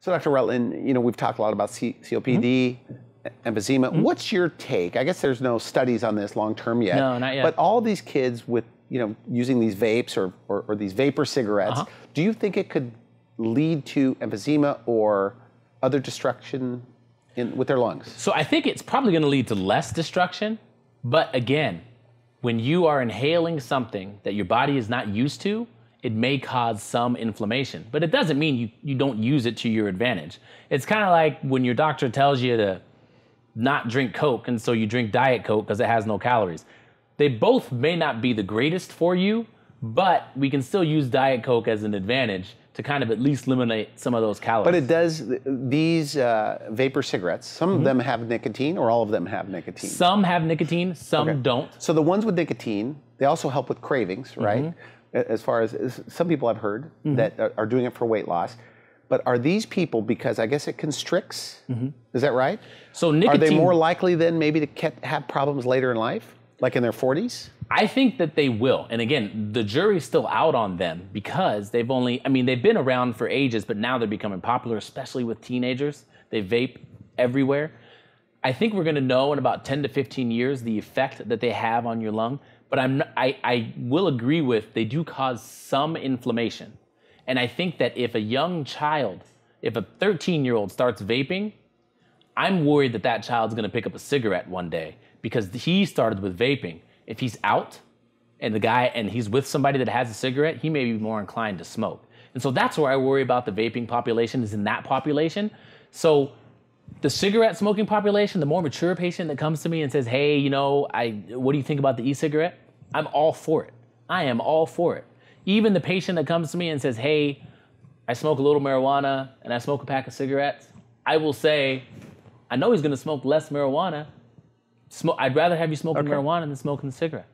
So Dr. Rutland, we've talked a lot about COPD, emphysema. What's your take? I guess there's no studies on this long term yet. No, not yet. But all these kids with, using these vapes or these vapor cigarettes, do you think it could lead to emphysema or other destruction with their lungs? So I think it's probably going to lead to less destruction. But again, when you are inhaling something that your body is not used to, it may cause some inflammation. But it doesn't mean you don't use it to your advantage. It's kind of like when your doctor tells you to not drink Coke, and so you drink Diet Coke because it has no calories. They both may not be the greatest for you, but we can still use Diet Coke as an advantage to kind of at least eliminate some of those calories. But it does, these vapor cigarettes, some of them have nicotine, or all of them have nicotine? Some have nicotine, some don't. So the ones with nicotine, they also help with cravings, right? As far as some people I've heard that are doing it for weight loss. But are these people, because I guess it constricts, is that right? So nicotine, are they more likely then maybe to have problems later in life, like in their 40s? I think that they will. And again, the jury's still out on them because they've been around for ages, but now they're becoming popular, especially with teenagers. They vape everywhere. I think we're gonna know in about 10 to 15 years the effect that they have on your lung. But I will agree with, they do cause some inflammation. And I think that if a young child, if a 13-year-old starts vaping, I'm worried that that child's gonna pick up a cigarette one day because he started with vaping. If he's out and he's with somebody that has a cigarette, he may be more inclined to smoke. And so that's where I worry about the vaping population, is in that population. So the cigarette smoking population, the more mature patient that comes to me and says, hey, what do you think about the e-cigarette? I'm all for it. I am all for it. Even the patient that comes to me and says, hey, I smoke a little marijuana and I smoke a pack of cigarettes, I will say, I know he's gonna smoke less marijuana. I'd rather have you smoking marijuana than smoking the cigarette.